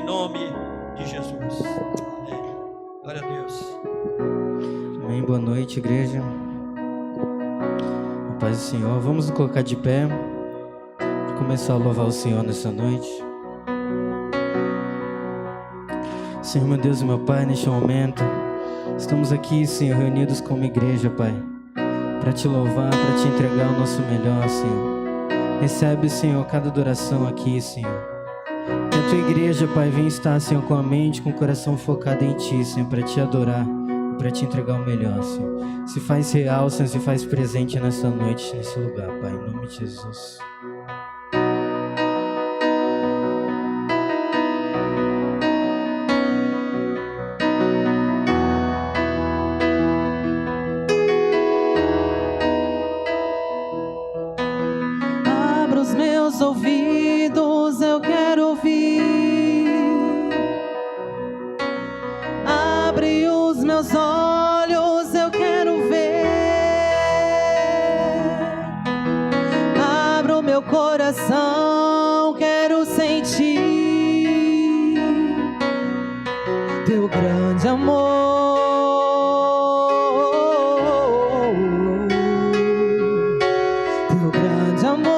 nome de Jesus. Amém. Glória a Deus. Amém. Boa noite, igreja. A paz do Senhor. Vamos nos colocar de pé para começar a louvar o Senhor nessa noite. Senhor, meu Deus e meu Pai, neste momento estamos aqui, Senhor, reunidos como igreja, Pai, para te louvar, para te entregar o nosso melhor, Senhor. Recebe, Senhor, cada adoração aqui, Senhor. Que a tua igreja, Pai, venha estar, Senhor, com a mente, com o coração focado em ti, Senhor, para te adorar, para te entregar o melhor, Senhor. Se faz real, Senhor, se faz presente nessa noite, nesse lugar, Pai, em nome de Jesus. Ouvidos, eu quero ouvir. Abre os meus olhos, eu quero ver. Abra o meu coração, quero sentir teu grande amor. Teu grande amor.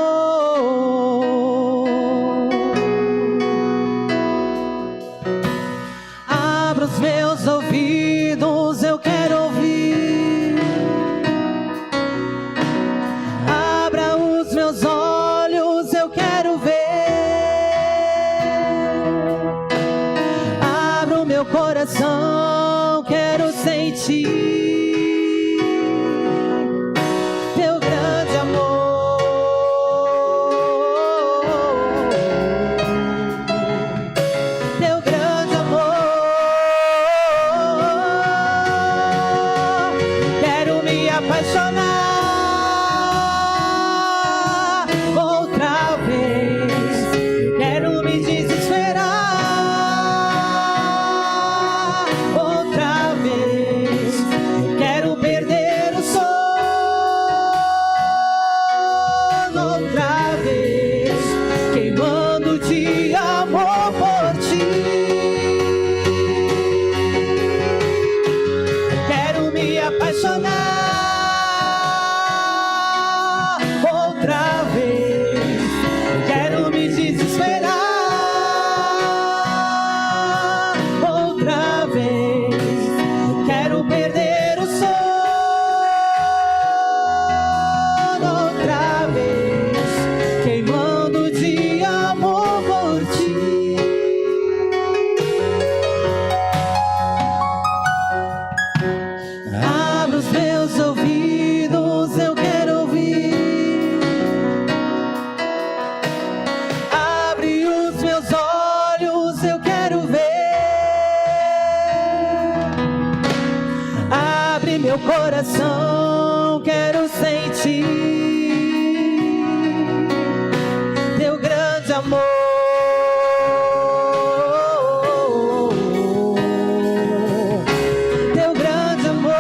Ouvidos, eu quero ouvir. Abra os meus olhos, eu quero ver. Abra o meu coração, quero sentir teu grande amor. Teu grande amor. Apaixonar outra vez, quero me desesperar outra vez, quero perder o sono outra vez, queimando de amor por ti. Quero me apaixonar outra vez, quero me desesperar outra vez, quero perder o sono outra vez, queimando de amor por ti. Abra os meus ouvidos, eu quero ouvir. Abre os meus olhos, eu quero ver. Abre meu coração, quero sentir teu grande amor. Teu grande amor.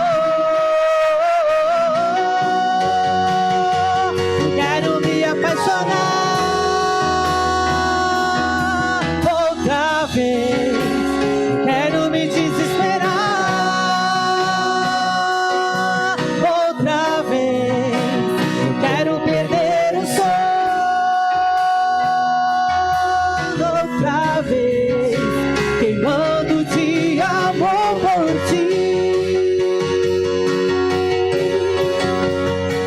Quero me apaixonar outra vez, quero me desesperar outra vez, quero perder o sono outra vez, queimando de amor por ti.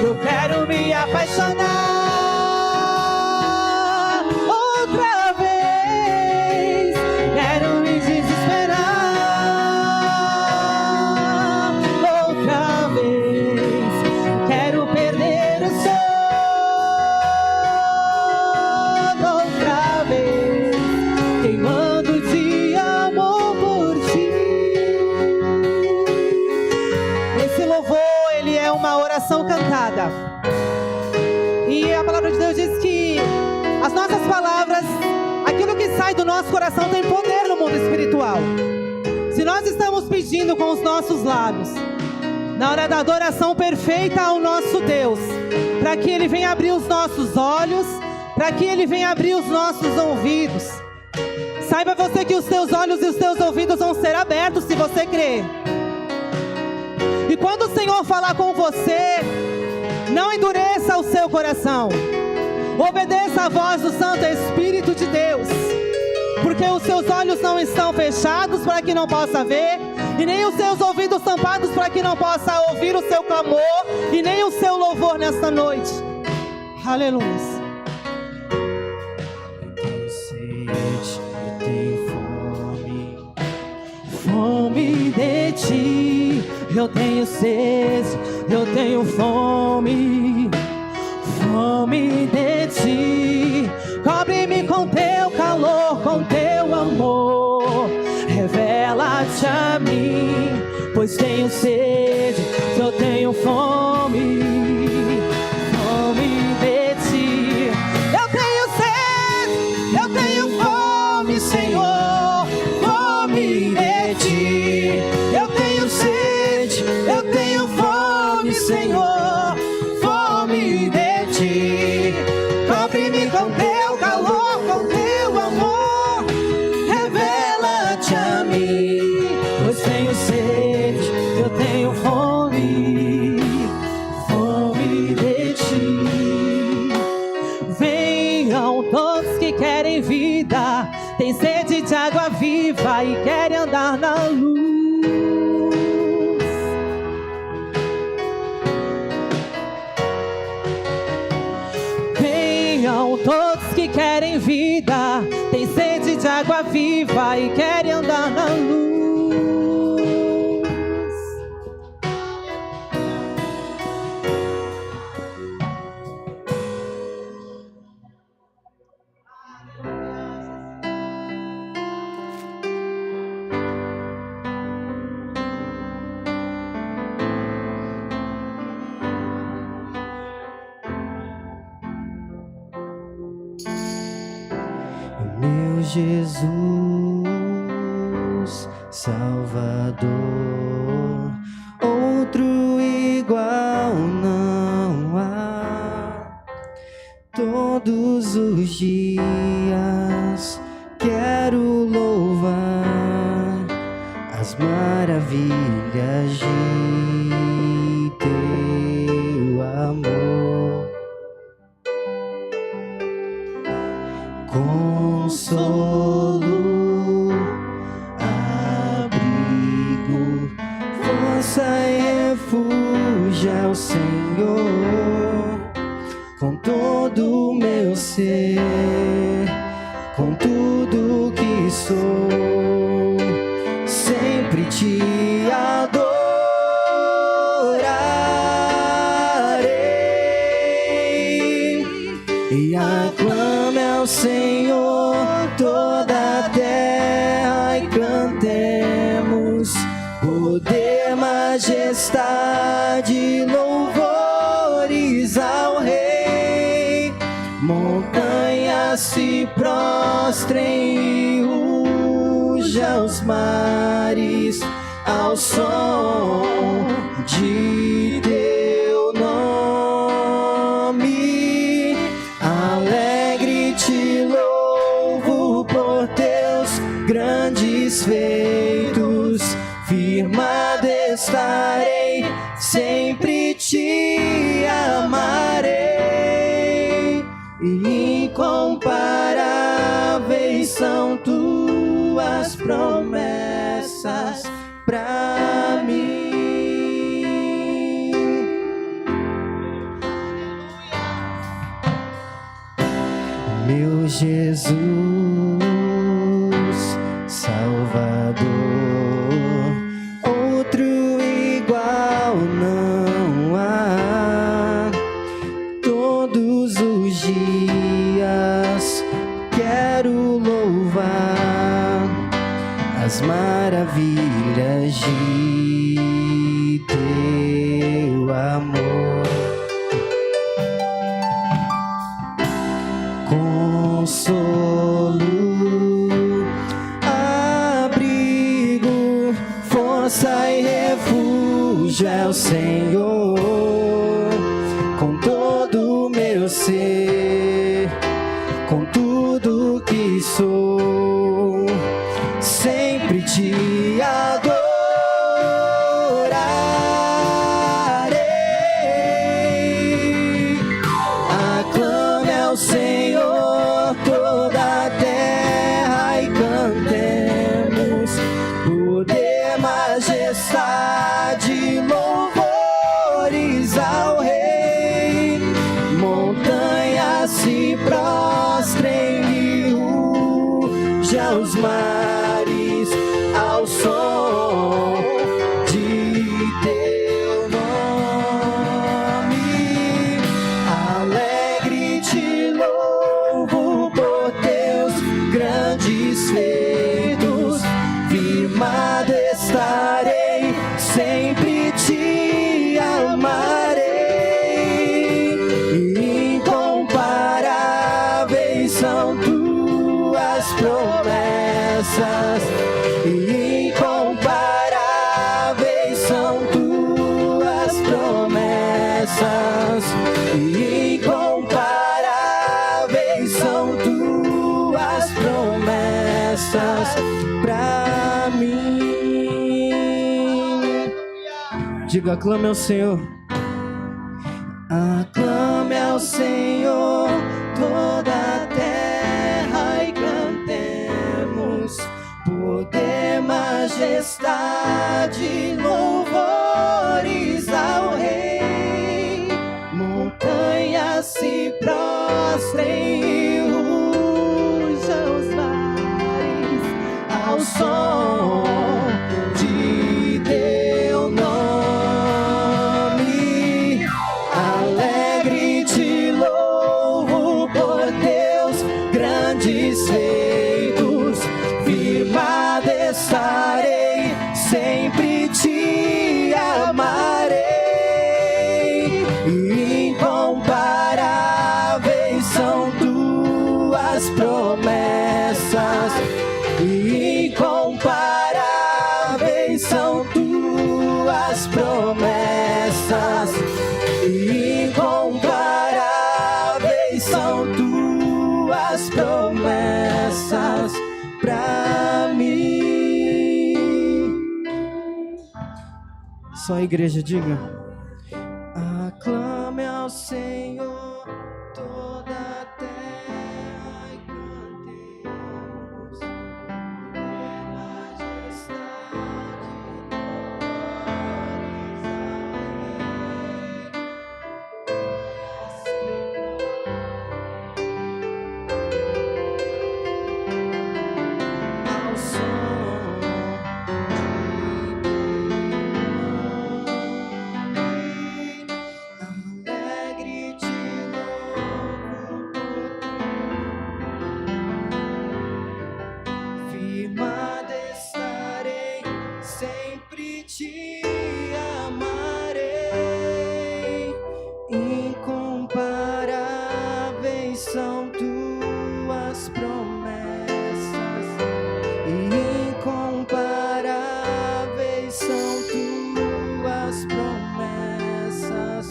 Eu quero me apaixonar outra vez, quero me desesperar outra vez, quero perder o sono outra vez, queimando de amor por ti. Esse louvor, ele é uma oração cantada. E a palavra de Deus diz que as nossas palavras, aquilo que sai do nosso coração tem poder no mundo espiritual. Se nós estamos pedindo com os nossos lábios, na hora da adoração perfeita ao nosso Deus, para que Ele venha abrir os nossos olhos, para que Ele venha abrir os nossos ouvidos. Saiba você que os teus olhos e os teus ouvidos vão ser abertos se você crer. E quando o Senhor falar com você, não endureça o seu coração. Obedeça a voz do Santo Espírito de Deus. Porque os seus olhos não estão fechados para que não possa ver, e nem os seus ouvidos tampados para que não possa ouvir o seu clamor, e nem o seu louvor nesta noite. Aleluia. Eu tenho fome, Fome de ti, eu tenho sede, eu tenho fome. Fome de ti, cobre-me com teu calor, com teu amor. Revela-te a mim, pois tenho sede, eu tenho fome. Fome de ti, eu tenho sede, eu tenho fome, Senhor. Fome de ti, eu tenho sede, eu tenho fome, Senhor. Fome de ti, cobre-me com teu calor, com teu amor. Revela-te a mim, pois tenho sede, eu tenho fome. Fome de ti. Venham todos que querem vida, tem sede de água viva e querem andar na luz. Venham todos que querem vida, tem sede de água viva e querem andar na luz. meu Jesus, Salvador, outro igual não há. Todos os dias quero louvar as maravilhas de teu amor. Consolo, abrigo, força e refúgio é o Senhor. Com todo o meu ser, com tudo que sou, sempre te adorarei. E aclame ao Senhor toda a terra e cantemos poder, majestade, louvores ao Rei. Montanhas se prostrem e rujam os mares ao som de teu nome. Alegre te louvo por teus grandes feitos, firmado estarei, sempre te amarei. Incomparáveis são tuas promessas pra mim. Meu Jesus, Salvador, outro igual não há. Todos os dias quero louvar as maravilhas de teu amor. Consolo, abrigo, força e refúgio é o Senhor. Com todo o meu ser, com tudo que sou, sempre te adorarei. Aclame ao Senhor toda a terra e cantemos poder, majestade, louvores ao Rei. Montanhas se prostrem e rujam os mares ao som de teu nome. Alegre te louvo por teus grandes feitos. Firmado estarei, sempre te amarei. Incomparáveis são tuas promessas. Incomparáveis são tuas promessas. Incomparáveis são tuas promessas pra mim. Diga, aclame ao Senhor. Aclame ao Senhor toda a terra e cantemos poder, majestade, louvores ao Rei. Montanhas se prostrem e rujam os mares ao som de teu nome. Alegre te louvo por teus grandes feitos. Firmado estarei, sempre te amarei. Incomparáveis são tuas promessas. Incomparáveis são tuas promessas. Incomparáveis são tuas promessas pra mim. Só a igreja, diga. Aclame ao Senhor toda a terra e cantemos poder, majestade, ao som alegre te louvo, firmado estarei, sempre te amarei. Incomparáveis são tuas promessas. Incomparáveis são tuas promessas.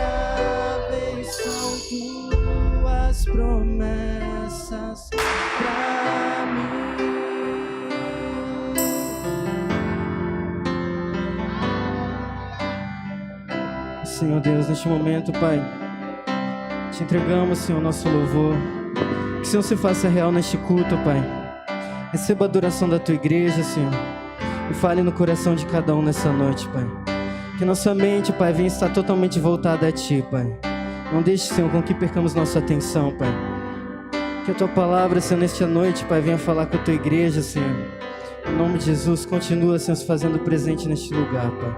Incomparáveis são tuas promessas pra mim. Senhor Deus, neste momento, Pai, te entregamos, Senhor, nosso louvor. Que o Senhor se faça real neste culto, Pai. Receba a adoração da Tua igreja, Senhor, e fale no coração de cada um nessa noite, Pai. Que nossa mente, Pai, venha estar totalmente voltada a Ti, Pai. Não deixe, Senhor, com que percamos nossa atenção, Pai. Que a Tua palavra, Senhor, nesta noite, Pai, venha falar com a Tua igreja, Senhor. Em nome de Jesus, continua, Senhor, se fazendo presente neste lugar, Pai.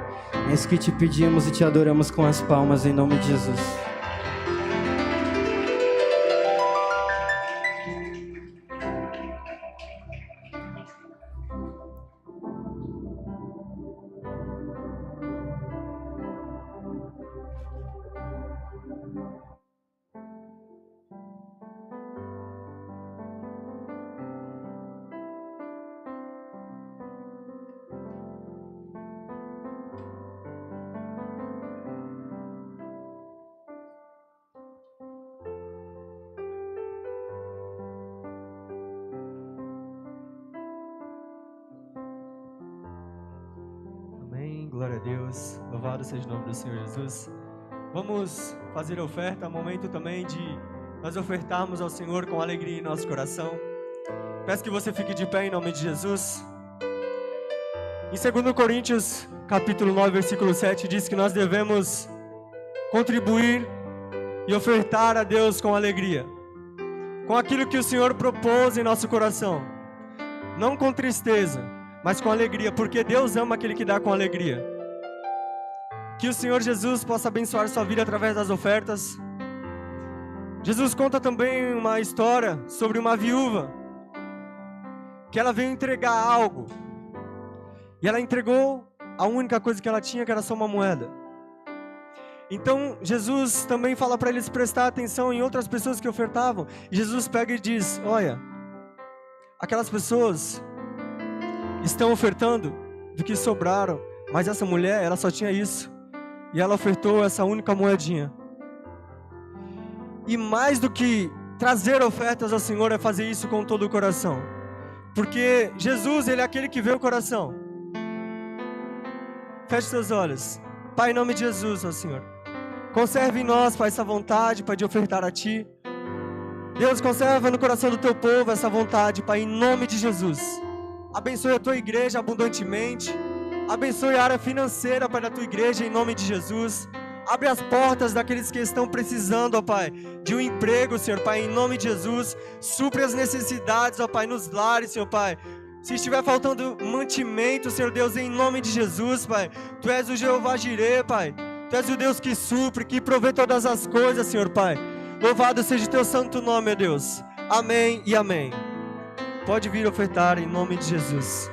É isso que te pedimos e te adoramos com as palmas, em nome de Jesus. glória a Deus, louvado seja o nome do Senhor Jesus. Vamos fazer a oferta, momento também de nós ofertarmos ao Senhor com alegria em nosso coração. Peço que você fique de pé em nome de Jesus. Em 2 Coríntios, capítulo 9, versículo 7, diz que nós devemos contribuir e ofertar a Deus com alegria, com aquilo que o Senhor propôs em nosso coração, não com tristeza, mas com alegria, porque Deus ama aquele que dá com alegria. Que o Senhor Jesus possa abençoar sua vida através das ofertas. Jesus conta também uma história sobre uma viúva, que ela veio entregar algo, e ela entregou a única coisa que ela tinha, que era só uma moeda. Então Jesus também fala para eles prestar atenção em outras pessoas que ofertavam. E Jesus pega e diz: olha, aquelas pessoas estão ofertando do que sobraram, mas essa mulher, ela só tinha isso, e ela ofertou essa única moedinha. E mais do que trazer ofertas ao Senhor é fazer isso com todo o coração, porque Jesus, Ele é aquele que vê o coração. Feche seus olhos. Pai, em nome de Jesus, ó Senhor, conserve em nós, Pai, essa vontade, Pai, de ofertar a Ti. Deus, conserva no coração do Teu povo essa vontade, Pai, em nome de Jesus. Abençoe a Tua igreja abundantemente. Abençoe a área financeira, Pai, da Tua igreja, em nome de Jesus. Abre as portas daqueles que estão precisando, ó Pai, de um emprego, Senhor, Pai, em nome de Jesus. Supre as necessidades, ó Pai, nos lares, Senhor, Pai. Se estiver faltando mantimento, Senhor Deus, em nome de Jesus, Pai. Tu és o Jeová Jirê, Pai. Tu és o Deus que supre, que provê todas as coisas, Senhor, Pai. Louvado seja o Teu santo nome, ó Deus. Amém e amém. Pode vir ofertar em nome de Jesus.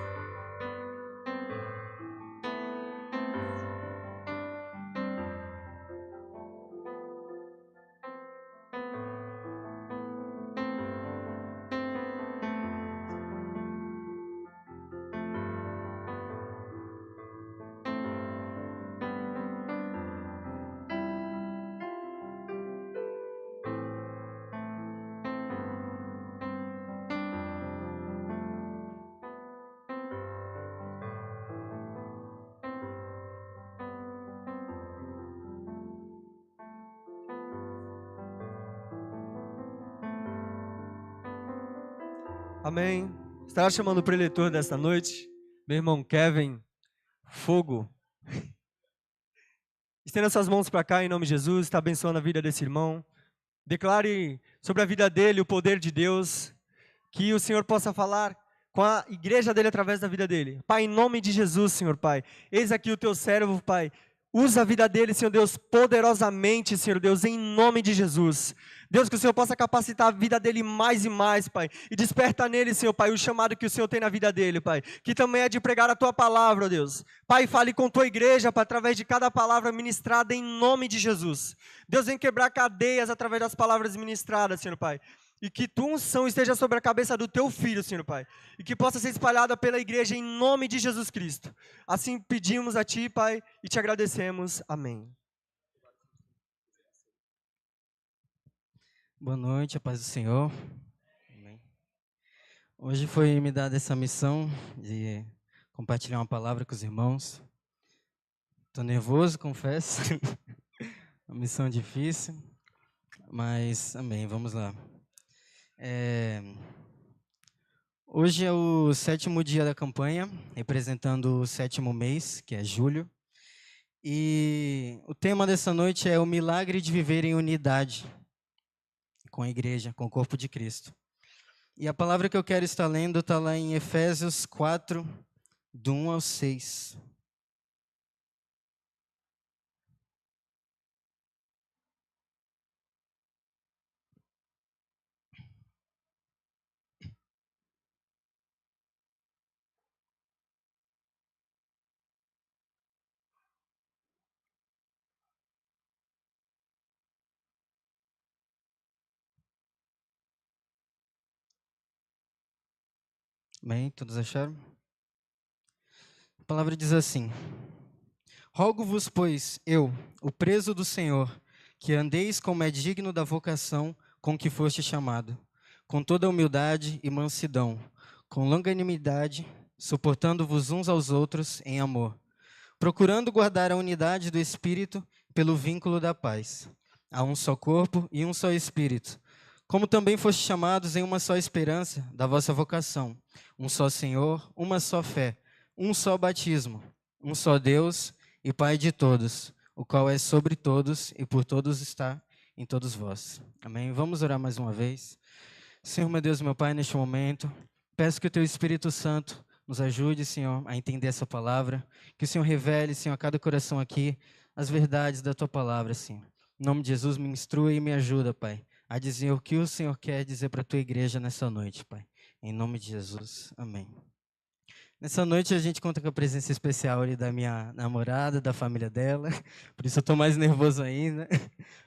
Amém. Estará chamando o preletor desta noite, meu irmão Kevin Fogo. Estenda suas mãos para cá em nome de Jesus, está abençoando a vida desse irmão. Declare sobre a vida dele o poder de Deus, que o Senhor possa falar com a igreja dele através da vida dele. Pai, em nome de Jesus, Senhor Pai, eis aqui o Teu servo, Pai. Usa a vida dele, Senhor Deus, poderosamente, Senhor Deus, em nome de Jesus. Deus, que o Senhor possa capacitar a vida dele mais e mais, Pai. E desperta nele, Senhor Pai, o chamado que o Senhor tem na vida dele, Pai. Que também é de pregar a Tua palavra, ó Deus. Pai, fale com Tua igreja, Pai, através de cada palavra ministrada em nome de Jesus. Deus, vem quebrar cadeias através das palavras ministradas, Senhor Pai. E que Tua unção esteja sobre a cabeça do Teu filho, Senhor Pai. E que possa ser espalhada pela igreja em nome de Jesus Cristo. Assim pedimos a Ti, Pai, e Te agradecemos. Amém. Boa noite, a paz do Senhor. Amém. Hoje foi me dada essa missão de compartilhar uma palavra com os irmãos. Estou nervoso, confesso. Uma missão difícil, mas amém, vamos lá. Hoje é o 7º dia da campanha, representando o 7º mês, que é julho. E o tema dessa noite é o milagre de viver em unidade com a igreja, com o corpo de Cristo. E a palavra que eu quero estar lendo está lá em Efésios 4, do 1 ao 6. Bem, todos acharam? A palavra diz assim: Rogo-vos, pois, eu, o preso do Senhor, que andeis como é digno da vocação com que foste chamado, com toda humildade e mansidão, com longanimidade, suportando-vos uns aos outros em amor, procurando guardar a unidade do Espírito pelo vínculo da paz. Há um só corpo e um só Espírito, como também foste chamados em uma só esperança da vossa vocação, um só Senhor, uma só fé, um só batismo, um só Deus e Pai de todos, o qual é sobre todos e por todos está em todos vós. Amém? Vamos orar mais uma vez. Senhor, meu Deus, meu Pai, neste momento, peço que o Teu Espírito Santo nos ajude, Senhor, a entender essa palavra, que o Senhor revele, Senhor, a cada coração aqui as verdades da Tua palavra, Senhor. Em nome de Jesus, me instrua e me ajuda, Pai, a dizer o que o Senhor quer dizer para a Tua igreja nessa noite, Pai. Em nome de Jesus, amém. Nessa noite a gente conta com a presença especial ali da minha namorada, da família dela, por isso eu estou mais nervoso ainda.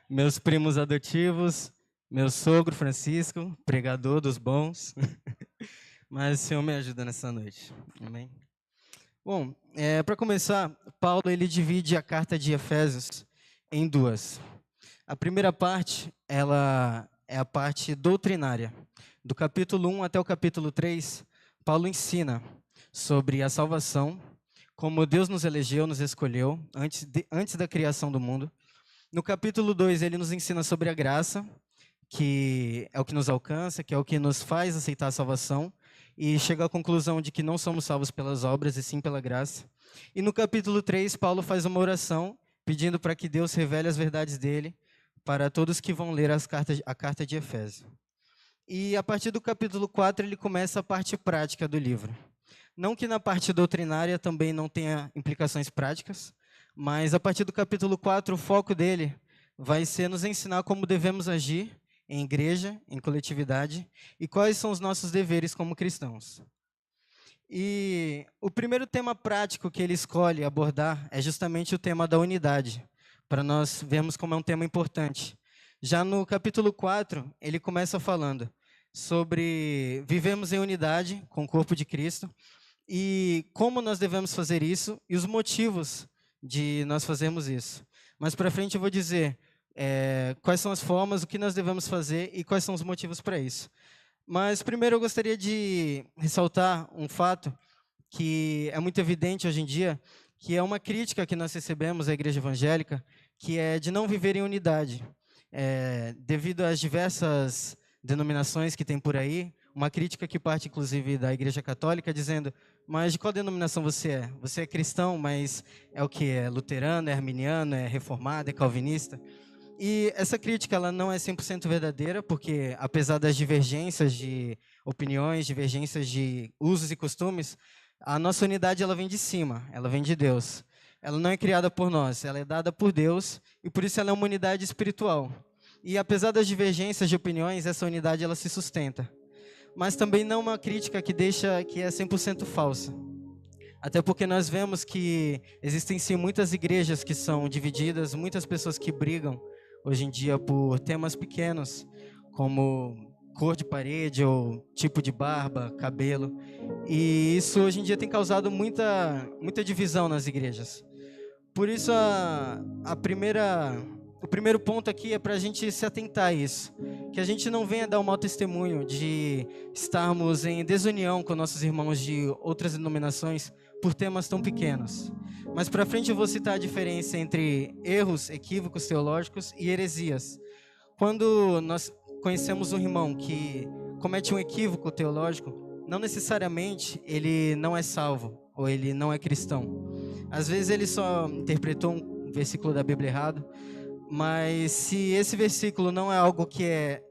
Meus primos adotivos, meu sogro Francisco, pregador dos bons, mas o Senhor me ajuda nessa noite, amém? Bom, para começar, Paulo ele divide a carta de Efésios em duas. A primeira parte, ela é a parte doutrinária. Do capítulo 1 até o capítulo 3, Paulo ensina sobre a salvação, como Deus nos elegeu, nos escolheu, antes da criação do mundo. No capítulo 2, ele nos ensina sobre a graça, que é o que nos alcança, que é o que nos faz aceitar a salvação, e chega à conclusão de que não somos salvos pelas obras, e sim pela graça. E no capítulo 3, Paulo faz uma oração, pedindo para que Deus revele as verdades dele para todos que vão ler a carta de Efésios. E a partir do capítulo 4, ele começa a parte prática do livro. Não que na parte doutrinária também não tenha implicações práticas, mas a partir do capítulo 4, o foco dele vai ser nos ensinar como devemos agir em igreja, em coletividade, e quais são os nossos deveres como cristãos. E o primeiro tema prático que ele escolhe abordar é justamente o tema da unidade, para nós vermos como é um tema importante. Já no capítulo 4, ele começa falando sobre vivemos em unidade com o corpo de Cristo, e como nós devemos fazer isso e os motivos de nós fazermos isso. Mais para frente eu vou dizer quais são as formas, o que nós devemos fazer e quais são os motivos para isso. Mas primeiro eu gostaria de ressaltar um fato que é muito evidente hoje em dia, que é uma crítica que nós recebemos à igreja evangélica, que é de não viver em unidade. Devido às diversas denominações que tem por aí, uma crítica que parte inclusive da igreja católica, dizendo: mas de qual denominação você é? Você é cristão, mas é o que? É luterano, é arminiano, é reformado, é calvinista? E essa crítica ela não é 100% verdadeira, porque apesar das divergências de opiniões, divergências de usos e costumes, a nossa unidade ela vem de cima, ela vem de Deus. Ela não é criada por nós, ela é dada por Deus, e por isso ela é uma unidade espiritual. E apesar das divergências de opiniões, essa unidade ela se sustenta. Mas também não uma crítica que deixa que é 100% falsa. Até porque nós vemos que existem sim muitas igrejas que são divididas, muitas pessoas que brigam hoje em dia por temas pequenos, como cor de parede ou tipo de barba, cabelo. E isso hoje em dia tem causado muita divisão nas igrejas. Por isso o primeiro ponto aqui é para a gente se atentar a isso. Que a gente não venha dar um mau testemunho de estarmos em desunião com nossos irmãos de outras denominações por temas tão pequenos. Mas para frente eu vou citar a diferença entre erros, equívocos teológicos e heresias. Quando nós conhecemos um irmão que comete um equívoco teológico, não necessariamente ele não é salvo ou ele não é cristão. Às vezes ele só interpretou um versículo da Bíblia errado, mas se esse versículo não é algo que é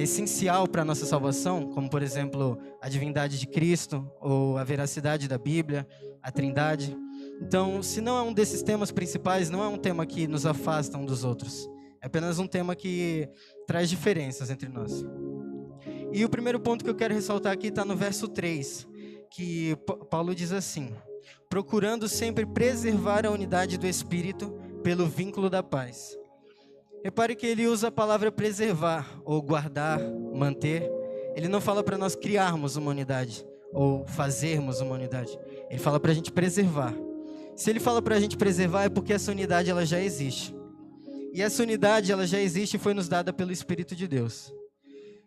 essencial para a nossa salvação, como por exemplo a divindade de Cristo ou a veracidade da Bíblia, a Trindade, então se não é um desses temas principais, não é um tema que nos afasta um dos outros, é apenas um tema que traz diferenças entre nós. E o primeiro ponto que eu quero ressaltar aqui está no verso 3, que Paulo diz assim: procurando sempre preservar a unidade do Espírito pelo vínculo da paz. Repare que ele usa a palavra preservar, ou guardar, manter. Ele não fala para nós criarmos uma unidade, ou fazermos uma unidade. Ele fala para a gente preservar. Se ele fala para a gente preservar, é porque essa unidade ela já existe. E essa unidade ela já existe e foi nos dada pelo Espírito de Deus.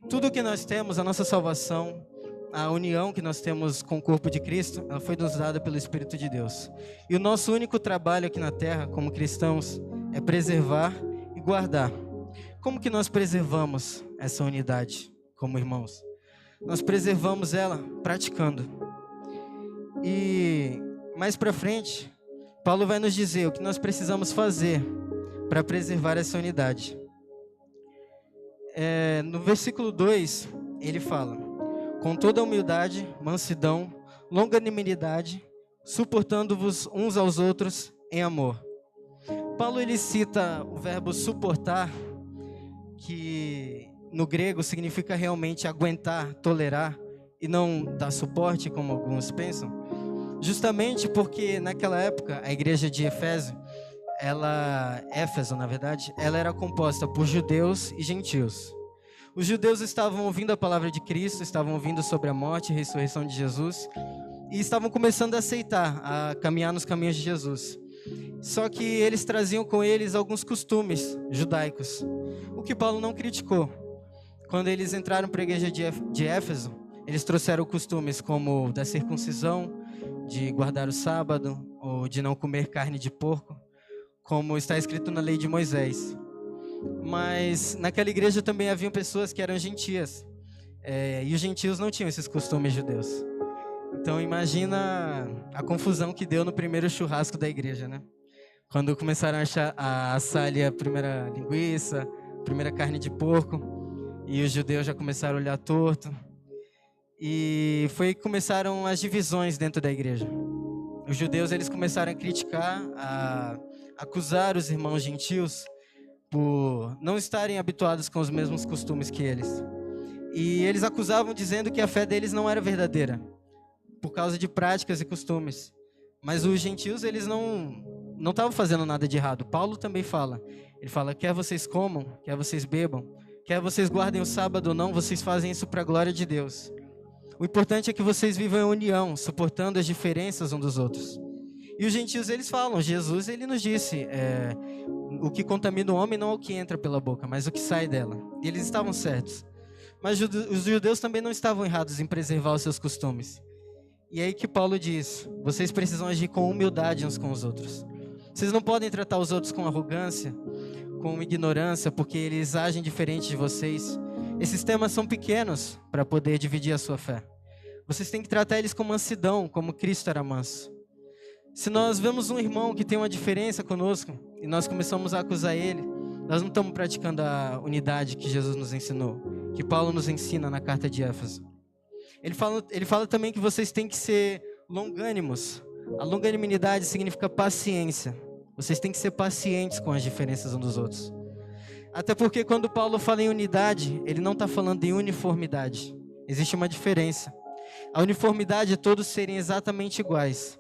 Tudo o que nós temos, a nossa salvação, a união que nós temos com o corpo de Cristo, ela foi nos dada pelo Espírito de Deus. E o nosso único trabalho aqui na terra, como cristãos, é preservar e guardar. Como que nós preservamos essa unidade como irmãos? Nós preservamos ela praticando. E mais para frente, Paulo vai nos dizer o que nós precisamos fazer para preservar essa unidade. No versículo 2, ele fala: com toda humildade, mansidão, longanimidade, suportando-vos uns aos outros em amor. Paulo ele cita o verbo suportar, que no grego significa realmente aguentar, tolerar, e não dar suporte, como alguns pensam, justamente porque naquela época a igreja de Éfeso, Éfeso, na verdade, ela era composta por judeus e gentios. Os judeus estavam ouvindo a palavra de Cristo, estavam ouvindo sobre a morte e ressurreição de Jesus, e estavam começando a aceitar, a caminhar nos caminhos de Jesus. Só que eles traziam com eles alguns costumes judaicos, o que Paulo não criticou. Quando eles entraram para a igreja de Éfeso, eles trouxeram costumes como da circuncisão, de guardar o sábado, ou de não comer carne de porco, como está escrito na lei de Moisés. Mas naquela igreja também haviam pessoas que eram gentias, e os gentios não tinham esses costumes judeus. Então imagina a confusão que deu no primeiro churrasco da igreja, né? Quando começaram a assar ali a primeira linguiça, a primeira carne de porco, e os judeus já começaram a olhar torto. E foi que começaram as divisões dentro da igreja. Os judeus eles começaram a criticar, a acusar os irmãos gentios por não estarem habituados com os mesmos costumes que eles. E eles acusavam dizendo que a fé deles não era verdadeira, por causa de práticas e costumes. Mas os gentios, eles não estavam fazendo nada de errado. Paulo também fala. Ele fala, quer vocês comam, quer vocês bebam, quer vocês guardem o sábado ou não, vocês fazem isso para a glória de Deus. O importante é que vocês vivam em união, suportando as diferenças uns dos outros. E os gentios, eles falam, Jesus, ele nos disse, o que contamina o homem não é o que entra pela boca, mas o que sai dela. E eles estavam certos. Mas os judeus também não estavam errados em preservar os seus costumes. E aí que Paulo diz, vocês precisam agir com humildade uns com os outros. Vocês não podem tratar os outros com arrogância, com ignorância, porque eles agem diferente de vocês. Esses temas são pequenos para poder dividir a sua fé. Vocês têm que tratar eles com mansidão, como Cristo era manso. Se nós vemos um irmão que tem uma diferença conosco e nós começamos a acusar ele, nós não estamos praticando a unidade que Jesus nos ensinou, que Paulo nos ensina na carta de Éfeso. Ele fala também que vocês têm que ser longânimos. A longanimidade significa paciência. Vocês têm que ser pacientes com as diferenças uns dos outros. Até porque quando Paulo fala em unidade, ele não está falando em uniformidade. Existe uma diferença. A uniformidade é todos serem exatamente iguais.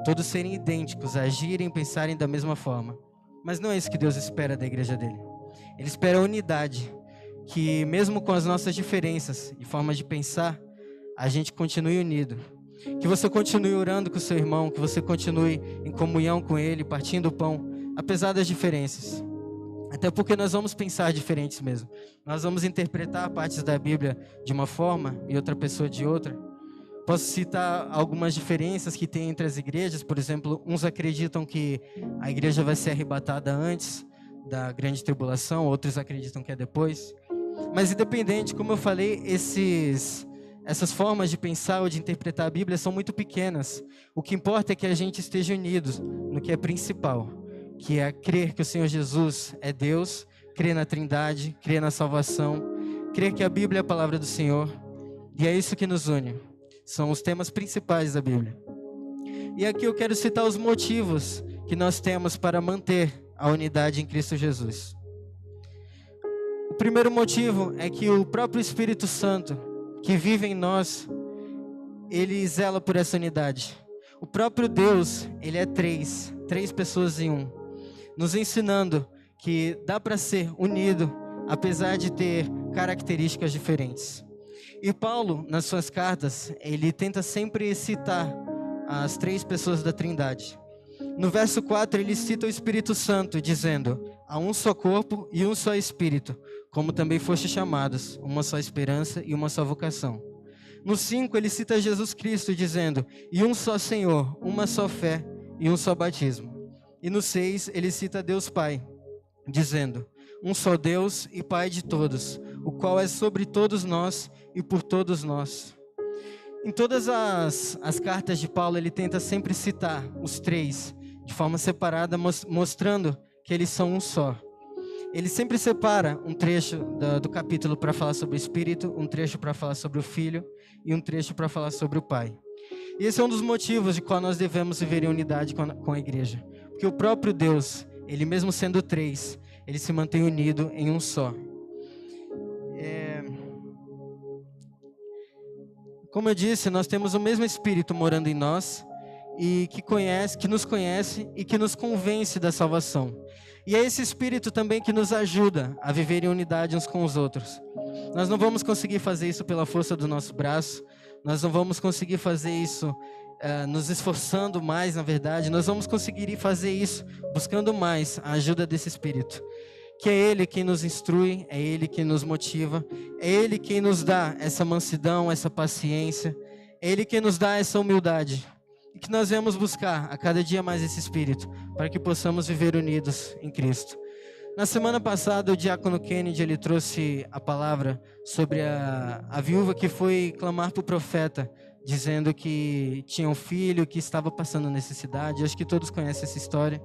Todos serem idênticos, agirem e pensarem da mesma forma. Mas não é isso que Deus espera da igreja dele. Ele espera a unidade. Que mesmo com as nossas diferenças e formas de pensar, a gente continue unido. Que você continue orando com o seu irmão, que você continue em comunhão com ele, partindo o pão, apesar das diferenças. Até porque nós vamos pensar diferentes mesmo. Nós vamos interpretar partes da Bíblia de uma forma e outra pessoa de outra. Posso citar algumas diferenças que tem entre as igrejas. Por exemplo, uns acreditam que a igreja vai ser arrebatada antes da grande tribulação, outros acreditam que é depois. Mas independente, como eu falei, essas formas de pensar ou de interpretar a Bíblia são muito pequenas. O que importa é que a gente esteja unidos no que é principal, que é crer que o Senhor Jesus é Deus, crer na Trindade, crer na salvação, crer que a Bíblia é a palavra do Senhor. E é isso que nos une. São os temas principais da Bíblia. E aqui eu quero citar os motivos que nós temos para manter a unidade em Cristo Jesus. O primeiro motivo é que o próprio Espírito Santo, que vive em nós, ele zela por essa unidade. O próprio Deus, ele é três pessoas em um, nos ensinando que dá para ser unido, apesar de ter características diferentes. E Paulo, nas suas cartas, ele tenta sempre citar as três pessoas da Trindade. No verso 4, ele cita o Espírito Santo, dizendo, há um só corpo e um só Espírito, como também foste chamados, uma só esperança e uma só vocação. No 5, ele cita Jesus Cristo dizendo: e um só Senhor, uma só fé e um só batismo. E no 6, ele cita Deus Pai, dizendo: um só Deus e Pai de todos, o qual é sobre todos nós e por todos nós. Em todas as cartas de Paulo, ele tenta sempre citar os três de forma separada, mostrando que eles são um só. Ele sempre separa um trecho do capítulo para falar sobre o Espírito, um trecho para falar sobre o Filho e um trecho para falar sobre o Pai. E esse é um dos motivos de qual nós devemos viver em unidade com a igreja. Porque o próprio Deus, ele mesmo sendo três, ele se mantém unido em um só. Como eu disse, nós temos o mesmo Espírito morando em nós e que nos conhece e que nos convence da salvação. E é esse Espírito também que nos ajuda a viver em unidade uns com os outros. Nós não vamos conseguir fazer isso pela força do nosso braço, nós não vamos conseguir fazer isso nos esforçando mais, na verdade. Nós vamos conseguir fazer isso buscando mais a ajuda desse Espírito. Que é Ele quem nos instrui, é Ele quem nos motiva, é Ele quem nos dá essa mansidão, essa paciência, é Ele quem nos dá essa humildade. E que nós venhamos buscar a cada dia mais esse Espírito, para que possamos viver unidos em Cristo. Na semana passada, o diácono Kennedy, ele trouxe a palavra sobre a viúva que foi clamar para o profeta, dizendo que tinha um filho que estava passando necessidade. Acho que todos conhecem essa história.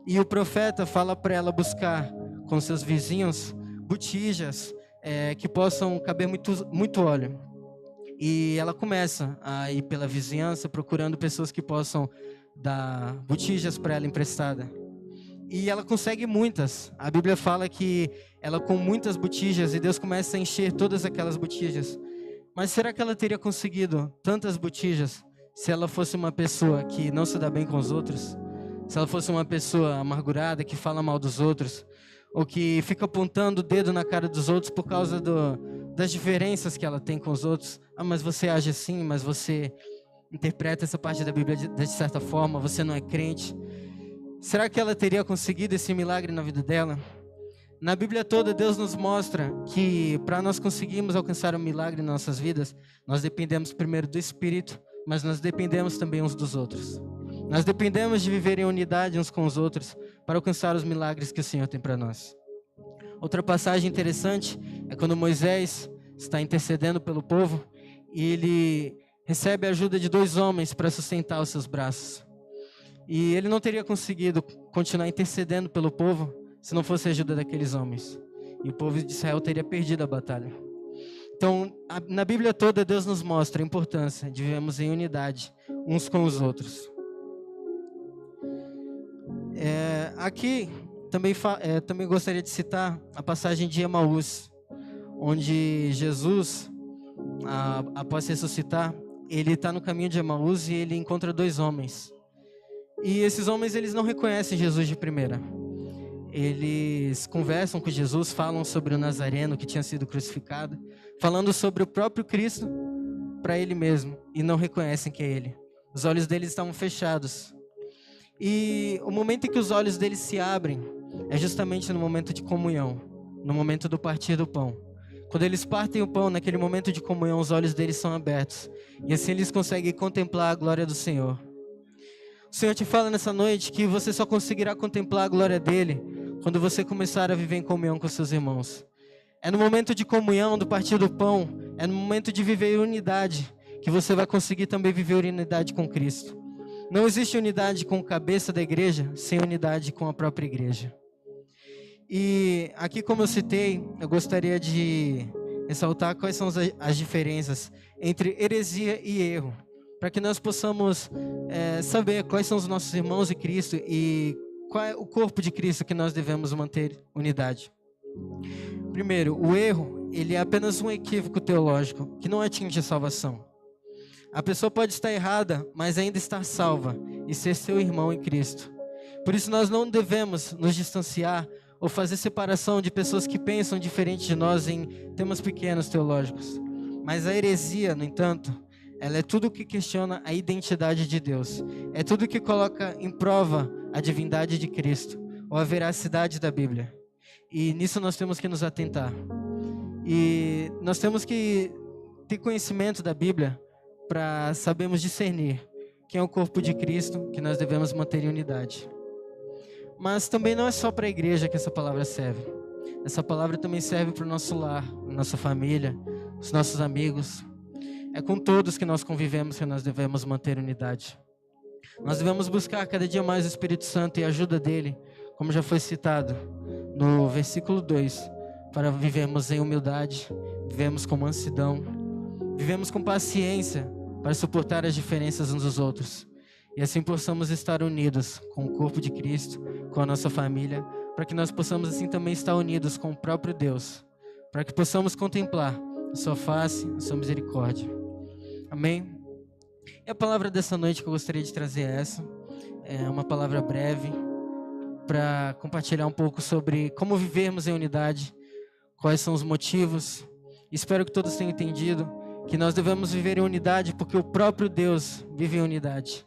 E o profeta fala para ela buscar com seus vizinhos botijas que possam caber muito óleo. E ela começa a ir pela vizinhança procurando pessoas que possam dar botijas para ela emprestada. E ela consegue muitas. A Bíblia fala que ela com muitas botijas, e Deus começa a encher todas aquelas botijas. Mas será que ela teria conseguido tantas botijas se ela fosse uma pessoa que não se dá bem com os outros? Se ela fosse uma pessoa amargurada, que fala mal dos outros, ou que fica apontando o dedo na cara dos outros por causa das diferenças que ela tem com os outros? Ah, mas você age assim, mas você interpreta essa parte da Bíblia de certa forma, você não é crente. Será que ela teria conseguido esse milagre na vida dela? Na Bíblia toda, Deus nos mostra que para nós conseguirmos alcançar um milagre em nossas vidas, nós dependemos primeiro do Espírito, mas nós dependemos também uns dos outros. Nós dependemos de viver em unidade uns com os outros para alcançar os milagres que o Senhor tem para nós. Outra passagem interessante é quando Moisés está intercedendo pelo povo e ele recebe a ajuda de 2 homens para sustentar os seus braços. E ele não teria conseguido continuar intercedendo pelo povo se não fosse a ajuda daqueles homens. E o povo de Israel teria perdido a batalha. Então, na Bíblia toda, Deus nos mostra a importância de vivermos em unidade uns com os outros. Aqui também gostaria de citar a passagem de Emaús, onde Jesus, após ressuscitar, ele está no caminho de Emaús e ele encontra 2 homens. E esses homens, eles não reconhecem Jesus de primeira. Eles conversam com Jesus, falam sobre o Nazareno que tinha sido crucificado, falando sobre o próprio Cristo para ele mesmo, e não reconhecem que é ele. Os olhos deles estavam fechados. E o momento em que os olhos deles se abrem é justamente no momento de comunhão, no momento do partir do pão. Quando eles partem o pão, naquele momento de comunhão, os olhos deles são abertos. E assim eles conseguem contemplar a glória do Senhor. O Senhor te fala nessa noite que você só conseguirá contemplar a glória dele quando você começar a viver em comunhão com seus irmãos. É no momento de comunhão, do partir do pão, é no momento de viver unidade, que você vai conseguir também viver unidade com Cristo. Não existe unidade com a cabeça da igreja sem unidade com a própria igreja. E aqui, como eu citei, eu gostaria de ressaltar quais são as diferenças entre heresia e erro, para que nós possamos saber quais são os nossos irmãos em Cristo e qual é o corpo de Cristo que nós devemos manter unidade. Primeiro, o erro, ele é apenas um equívoco teológico que não atinge a salvação. A pessoa pode estar errada, mas ainda estar salva e ser seu irmão em Cristo. Por isso nós não devemos nos distanciar ou fazer separação de pessoas que pensam diferente de nós em temas pequenos teológicos. Mas a heresia, no entanto, ela é tudo que questiona a identidade de Deus. É tudo que coloca em prova a divindade de Cristo ou a veracidade da Bíblia. E nisso nós temos que nos atentar. E nós temos que ter conhecimento da Bíblia para sabermos discernir quem é o corpo de Cristo, que nós devemos manter em unidade. Mas também não é só para a igreja que essa palavra serve. Essa palavra também serve para o nosso lar, nossa família, os nossos amigos. É com todos que nós convivemos que nós devemos manter unidade. Nós devemos buscar cada dia mais o Espírito Santo e a ajuda dele, como já foi citado no versículo 2, para vivermos em humildade, vivemos com mansidão, vivemos com paciência para suportar as diferenças uns dos outros. E assim possamos estar unidos com o corpo de Cristo, com a nossa família, para que nós possamos assim também estar unidos com o próprio Deus, para que possamos contemplar a sua face, a sua misericórdia. Amém? E a palavra dessa noite que eu gostaria de trazer é essa. É uma palavra breve para compartilhar um pouco sobre como vivermos em unidade, quais são os motivos. Espero que todos tenham entendido que nós devemos viver em unidade porque o próprio Deus vive em unidade.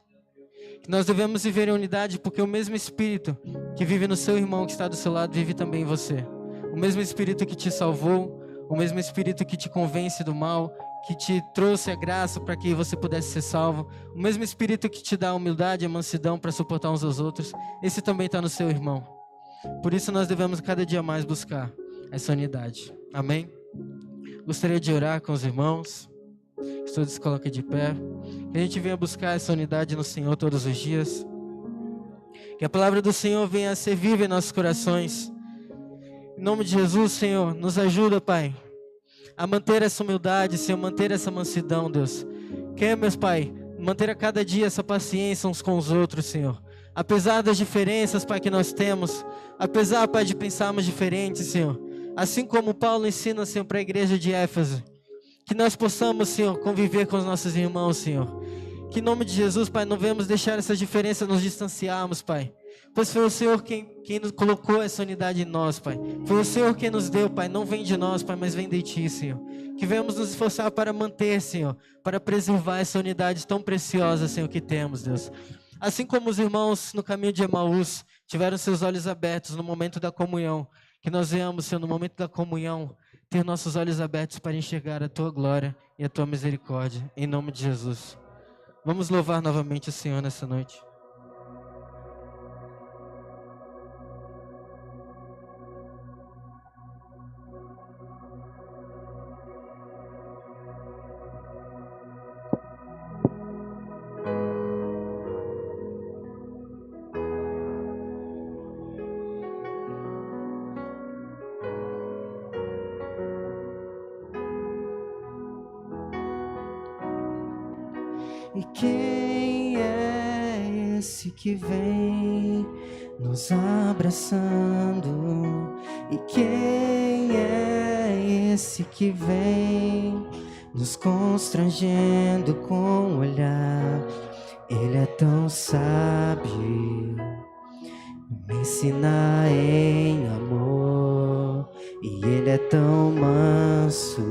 Que nós devemos viver em unidade porque o mesmo Espírito que vive no seu irmão que está do seu lado vive também em você. O mesmo Espírito que te salvou, o mesmo Espírito que te convence do mal, que te trouxe a graça para que você pudesse ser salvo, o mesmo Espírito que te dá a humildade e a mansidão para suportar uns aos outros, esse também está no seu irmão. Por isso nós devemos cada dia mais buscar essa unidade. Amém? Gostaria de orar com os irmãos. Que todos se coloquem de pé. Que a gente venha buscar essa unidade no Senhor todos os dias. Que a palavra do Senhor venha a ser viva em nossos corações. Em nome de Jesus, Senhor, nos ajuda, Pai, a manter essa humildade, Senhor, manter essa mansidão, Deus. Quer, meus Pai, manter a cada dia essa paciência uns com os outros, Senhor. Apesar das diferenças, Pai, que nós temos, apesar, Pai, de pensarmos diferentes, Senhor. Assim como Paulo ensina, Senhor, para a igreja de Éfeso, que nós possamos, Senhor, conviver com os nossos irmãos, Senhor. Que em nome de Jesus, Pai, não venhamos deixar essa diferença nos distanciarmos, Pai. Pois foi o Senhor quem nos colocou essa unidade em nós, Pai. Foi o Senhor quem nos deu, Pai. Não vem de nós, Pai, mas vem de Ti, Senhor. Que venhamos nos esforçar para manter, Senhor, para preservar essa unidade tão preciosa, Senhor, que temos, Deus. Assim como os irmãos no caminho de Emaús tiveram seus olhos abertos no momento da comunhão, que nós venhamos, Senhor, no momento da comunhão, ter nossos olhos abertos para enxergar a Tua glória e a Tua misericórdia, em nome de Jesus. Vamos louvar novamente o Senhor nessa noite. E quem é esse que vem nos abraçando? E quem é esse que vem nos constrangendo com o olhar? Ele é tão sábio, me ensina em amor. E ele é tão manso,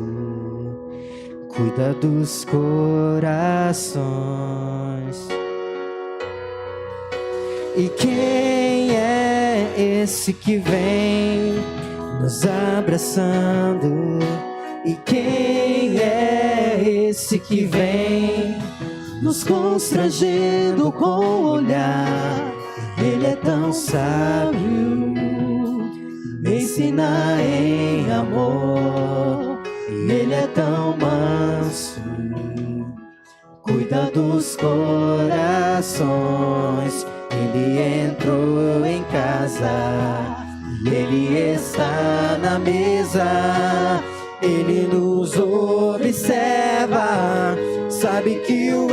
cuida dos corações. E quem é esse que vem nos abraçando? E quem é esse que vem nos constrangendo com o olhar? Ele é tão sábio, me ensina em amor. E ele é tão manso, cuida dos corações. Ele entrou em casa e ele está na mesa. Ele nos observa, sabe que o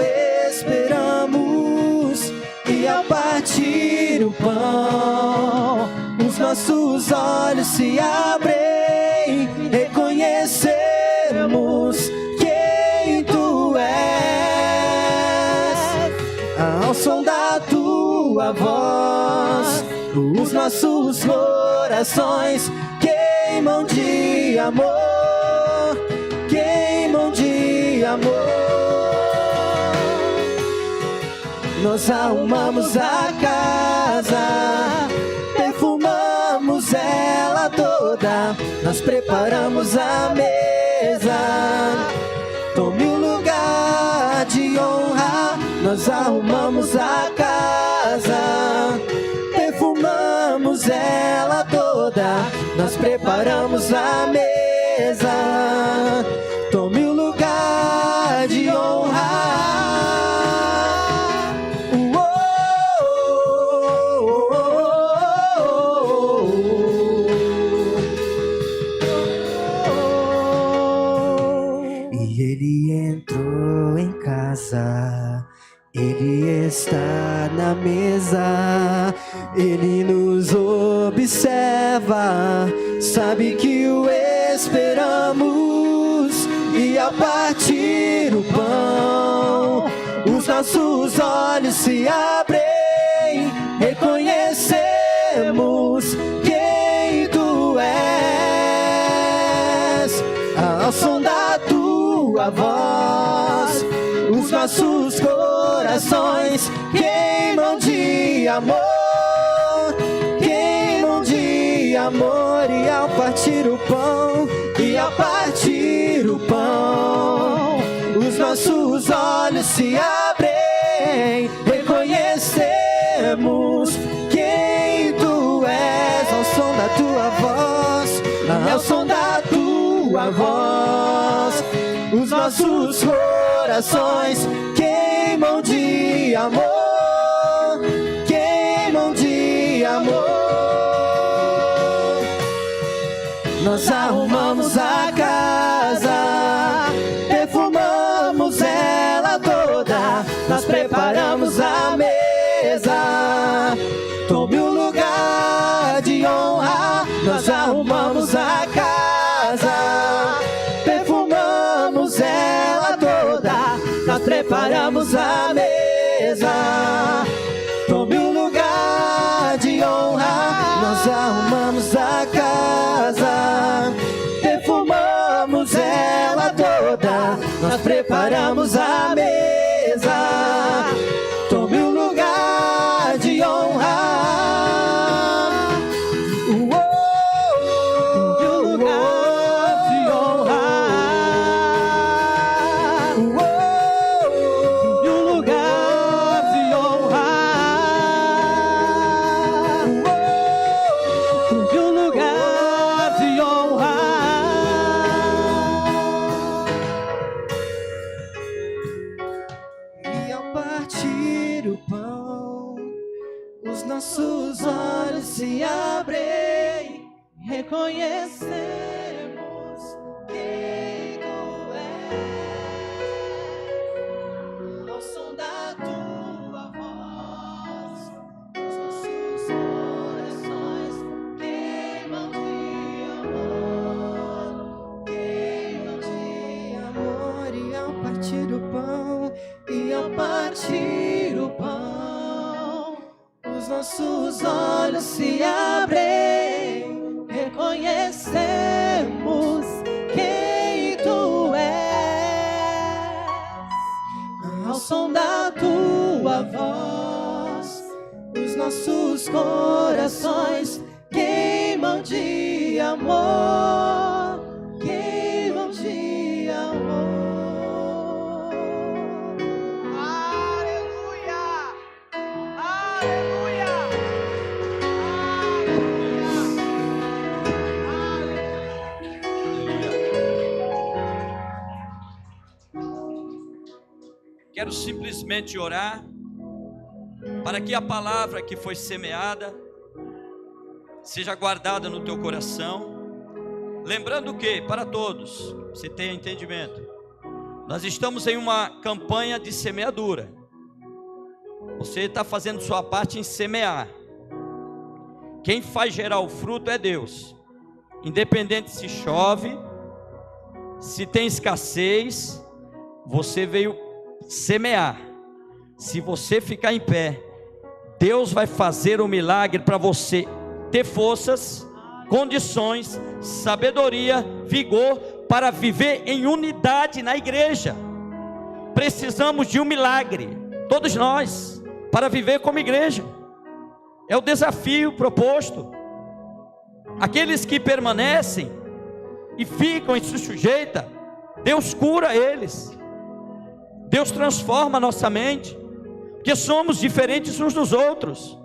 esperamos. E ao partir o pão, os nossos olhos se abrem, reconhecemos quem Tu és. Ao som da Tua voz, os nossos corações queimam de amor, queimam de amor. Nós arrumamos a casa, perfumamos ela toda, nós preparamos a mesa, nós arrumamos a casa, perfumamos ela toda, nós preparamos a mesa. Tome o lugar de honra. Ele está na mesa, Ele nos observa, sabe que o esperamos. E ao partir o pão, os nossos olhos se abrem, reconhecemos quem Tu és. Ao som da Tua voz, os nossos corações queimam de amor, queimam de amor. E ao partir o pão, e ao partir o pão, os nossos olhos se abrem, reconhecemos quem Tu és. Ao som da Tua voz, ao som da Tua voz, os nossos corações queimam de amor, queimam de amor. Nós arrumamos a casa, perfumamos ela toda, nós preparamos a mesa. Tome o lugar de honra. Nós arrumamos a casa, perfumamos ela toda, nós preparamos a mesa. Tome o lugar de honra. Nós arrumamos a casa, perfumamos ela toda, nós preparamos a mesa. Tome o lugar de honra. Nossos olhos se abrem, reconhecemos quem Tu és. Ao som da Tua voz, os nossos corações queimam de amor, queimam de amor. E ao partir o pão, e ao partir o pão, os nossos olhos se abrem, reconhecemos quem Tu és. Ao som da Tua voz, os nossos corações queimam de amor, queimam de amor. Quero simplesmente orar para que a palavra que foi semeada seja guardada no teu coração. Lembrando que, para todos, você tem entendimento, nós estamos em uma campanha de semeadura. Você está fazendo sua parte em semear. Quem faz gerar o fruto é Deus. Independente se chove, se tem escassez, você veio semear. Se você ficar em pé, Deus vai fazer um milagre para você ter forças, condições, sabedoria, vigor para viver em unidade na igreja. Precisamos de um milagre, todos nós, para viver como igreja. É o desafio proposto. Aqueles que permanecem e ficam e se sujeitam, Deus cura eles. Deus transforma a nossa mente. porque somos diferentes uns dos outros.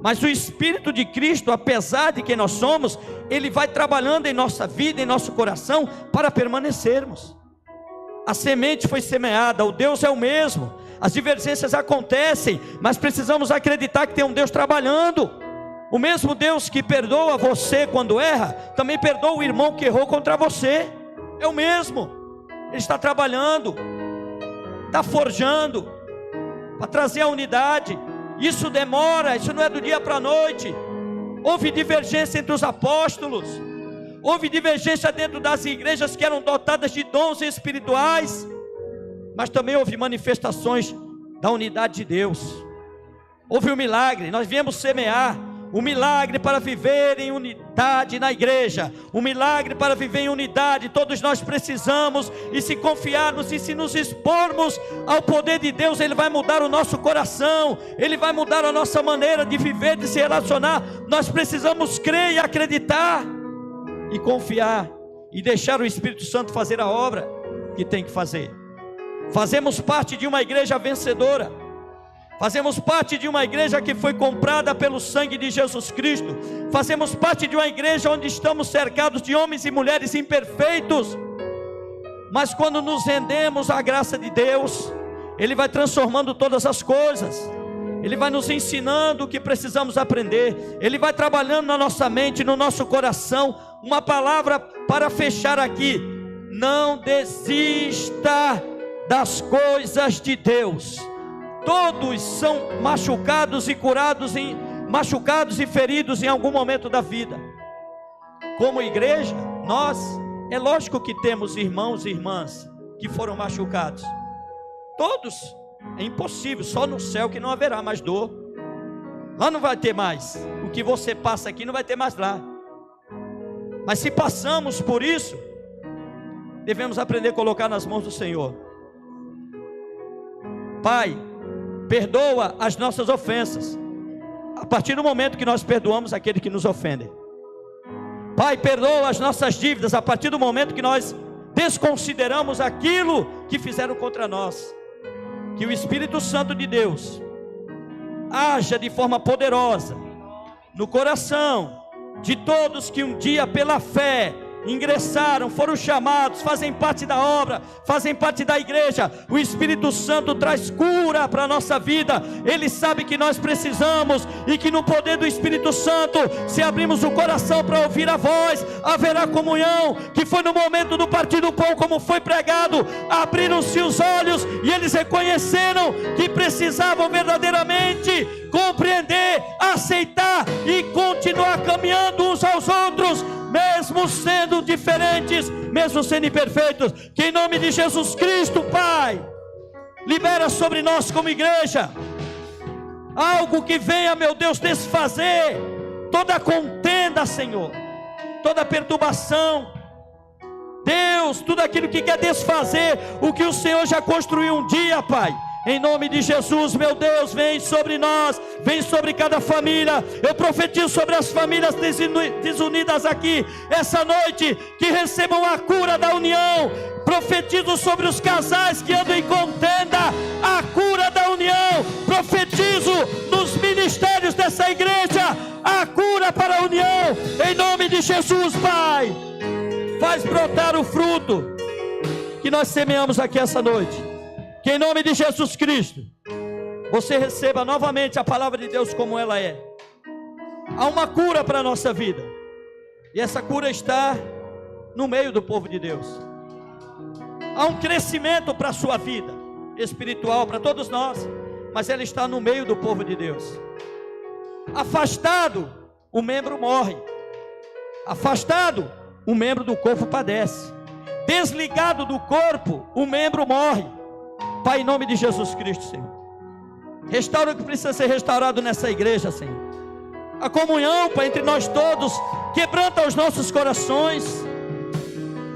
Mas o Espírito de Cristo, apesar de quem nós somos, Ele vai trabalhando em nossa vida, em nosso coração, para permanecermos. A semente foi semeada, o Deus é o mesmo. As divergências acontecem, mas precisamos acreditar que tem um Deus trabalhando. O mesmo Deus que perdoa você quando erra, também perdoa o irmão que errou contra você. É o mesmo. Ele está trabalhando, está forjando, para trazer a unidade. Isso demora, isso não é do dia para a noite. Houve divergência entre os apóstolos, houve divergência dentro das igrejas que eram dotadas de dons espirituais, mas também houve manifestações da unidade de Deus. Houve um milagre, nós viemos semear um milagre para viver em unidade na igreja, um milagre para viver em unidade. Todos nós precisamos, e se confiarmos e se nos expormos ao poder de Deus, Ele vai mudar o nosso coração, Ele vai mudar a nossa maneira de viver, de se relacionar. Nós precisamos crer e acreditar, e confiar, e deixar o Espírito Santo fazer a obra que tem que fazer. Fazemos parte de uma igreja vencedora, fazemos parte de uma igreja que foi comprada pelo sangue de Jesus Cristo, fazemos parte de uma igreja onde estamos cercados de homens e mulheres imperfeitos, mas quando nos rendemos à graça de Deus, Ele vai transformando todas as coisas, Ele vai nos ensinando o que precisamos aprender, Ele vai trabalhando na nossa mente, no nosso coração. Uma palavra para fechar aqui: não desista das coisas de Deus. Todos são machucados e curados, machucados e feridos em algum momento da vida. Como igreja, nós, é lógico que temos irmãos e irmãs que foram machucados. Todos, é impossível, só no céu que não haverá mais dor. Lá não vai ter mais. O que você passa aqui não vai ter mais lá. Mas se passamos por isso, devemos aprender a colocar nas mãos do Senhor. Pai, perdoa as nossas ofensas, a partir do momento que nós perdoamos aquele que nos ofende. Pai, perdoa as nossas dívidas, a partir do momento que nós desconsideramos aquilo que fizeram contra nós. Que o Espírito Santo de Deus haja de forma poderosa no coração de todos que um dia pela fé ingressaram, foram chamados, fazem parte da obra, fazem parte da igreja. O Espírito Santo traz cura para a nossa vida. Ele sabe que nós precisamos, e que no poder do Espírito Santo, se abrirmos o coração para ouvir a voz, haverá comunhão. Que foi no momento do partir do pão, como foi pregado, abriram-se os olhos e eles reconheceram que precisavam verdadeiramente compreender, aceitar e continuar caminhando uns aos outros, mesmo sendo diferentes, mesmo sendo imperfeitos. Que em nome de Jesus Cristo, Pai, libera sobre nós como igreja algo que venha, meu Deus, desfazer toda contenda, Senhor, toda perturbação, Deus, tudo aquilo que quer desfazer o que o Senhor já construiu um dia, Pai. Em nome de Jesus, meu Deus, vem sobre nós, vem sobre cada família. Eu profetizo sobre as famílias desunidas aqui essa noite, que recebam a cura da união. Profetizo sobre os casais que andam em contenda, a cura da união. Profetizo nos ministérios dessa igreja, a cura para a união. Em nome de Jesus, Pai, faz brotar o fruto que nós semeamos aqui essa noite. Que em nome de Jesus Cristo, você receba novamente a palavra de Deus como ela é. Há uma cura para a nossa vida, e essa cura está no meio do povo de Deus. Há um crescimento para a sua vida espiritual, para todos nós, mas ela está no meio do povo de Deus. Afastado, o membro morre. Afastado, o membro do corpo padece. Desligado do corpo, o membro morre. Pai, em nome de Jesus Cristo, Senhor, restaura o que precisa ser restaurado nessa igreja, Senhor. A comunhão, Pai, entre nós todos, quebranta os nossos corações,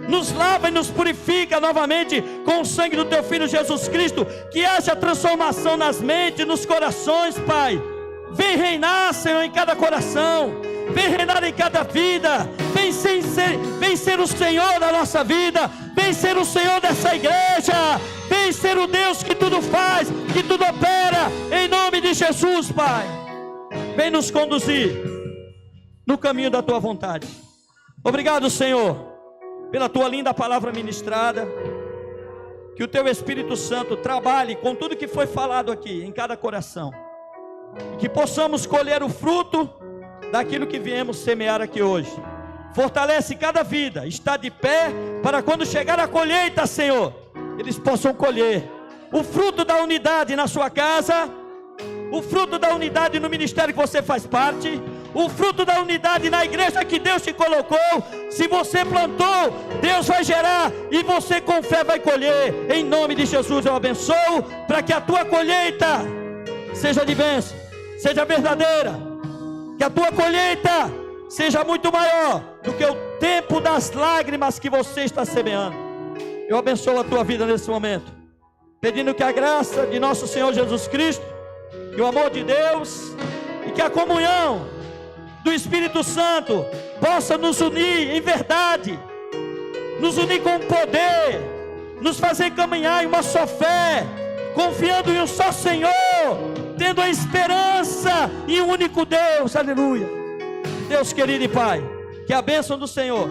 nos lava e nos purifica novamente com o sangue do Teu Filho Jesus Cristo. Que haja transformação nas mentes, nos corações, Pai. Vem reinar, Senhor, em cada coração, vem reinar em cada vida, vem ser o Senhor da nossa vida, vem ser o Senhor dessa igreja, vem ser o Deus que tudo faz, que tudo opera, Jesus, Pai, vem nos conduzir no caminho da Tua vontade. Obrigado, Senhor, pela Tua linda palavra ministrada. Que o Teu Espírito Santo trabalhe com tudo que foi falado aqui, em cada coração. E que possamos colher o fruto daquilo que viemos semear aqui hoje. Fortalece cada vida, está de pé, para quando chegar a colheita, Senhor, eles possam colher o fruto da unidade na sua casa, o fruto da unidade no ministério que você faz parte, o fruto da unidade na igreja que Deus te colocou. Se você plantou, Deus vai gerar, e você com fé vai colher. Em nome de Jesus eu abençoo, para que a tua colheita seja de bênção, seja verdadeira, que a tua colheita seja muito maior do que o tempo das lágrimas que você está semeando. Eu abençoo a tua vida nesse momento, pedindo que a graça de nosso Senhor Jesus Cristo, que o amor de Deus e que a comunhão do Espírito Santo possa nos unir em verdade, nos unir com poder, nos fazer caminhar em uma só fé, confiando em um só Senhor, tendo a esperança em um único Deus. Aleluia. Deus querido e Pai, que a bênção do Senhor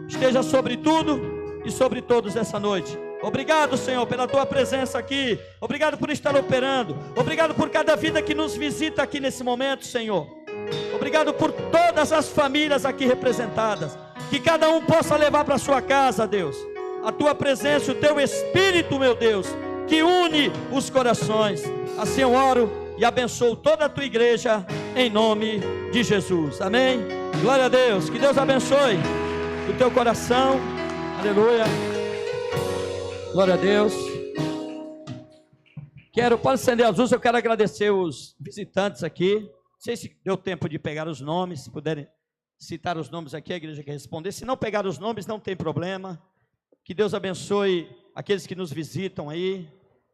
esteja sobre tudo e sobre todos essa noite. Obrigado, Senhor, pela Tua presença aqui. Obrigado por estar operando. Obrigado por cada vida que nos visita aqui nesse momento, Senhor. Obrigado por todas as famílias aqui representadas. Que cada um possa levar para sua casa, Deus, a Tua presença, o Teu Espírito, meu Deus, que une os corações. Assim eu oro e abençoo toda a Tua igreja, em nome de Jesus. Amém? Glória a Deus. Que Deus abençoe o teu coração. Aleluia. Glória a Deus. Pode acender as luzes. Eu quero agradecer os visitantes aqui. Não sei se deu tempo de pegar os nomes. Se puderem citar os nomes aqui, a igreja quer responder. Se não pegar os nomes, não tem problema. Que Deus abençoe aqueles que nos visitam aí.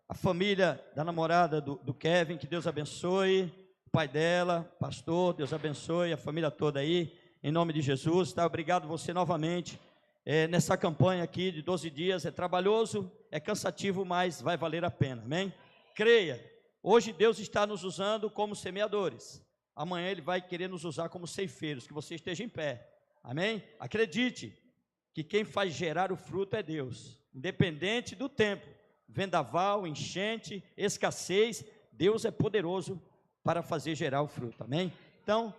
A família da namorada do Kevin, que Deus abençoe. O pai dela, pastor, Deus abençoe. A família toda aí, em nome de Jesus. Tá? Obrigado você novamente. Nessa campanha aqui de 12 dias, é trabalhoso, é cansativo, mas vai valer a pena, amém? Creia, hoje Deus está nos usando como semeadores, amanhã Ele vai querer nos usar como ceifeiros, que você esteja em pé, amém? Acredite, que quem faz gerar o fruto é Deus, independente do tempo, vendaval, enchente, escassez, Deus é poderoso para fazer gerar o fruto, amém? Então,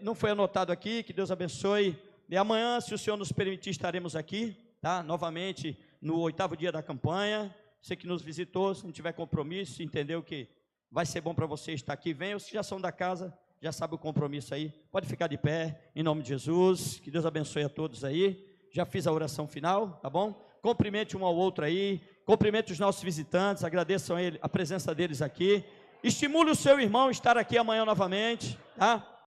não foi anotado aqui, que Deus abençoe. E amanhã, se o Senhor nos permitir, estaremos aqui, tá? Novamente, no 8º dia da campanha. Você que nos visitou, se não tiver compromisso, entendeu que vai ser bom para você estar aqui, venha. Os que já são da casa, já sabem o compromisso aí. Pode ficar de pé, em nome de Jesus. Que Deus abençoe a todos aí. Já fiz a oração final, tá bom? Cumprimente um ao outro aí. Cumprimente os nossos visitantes, agradeçam a presença deles aqui. Estimule o seu irmão a estar aqui amanhã novamente, tá?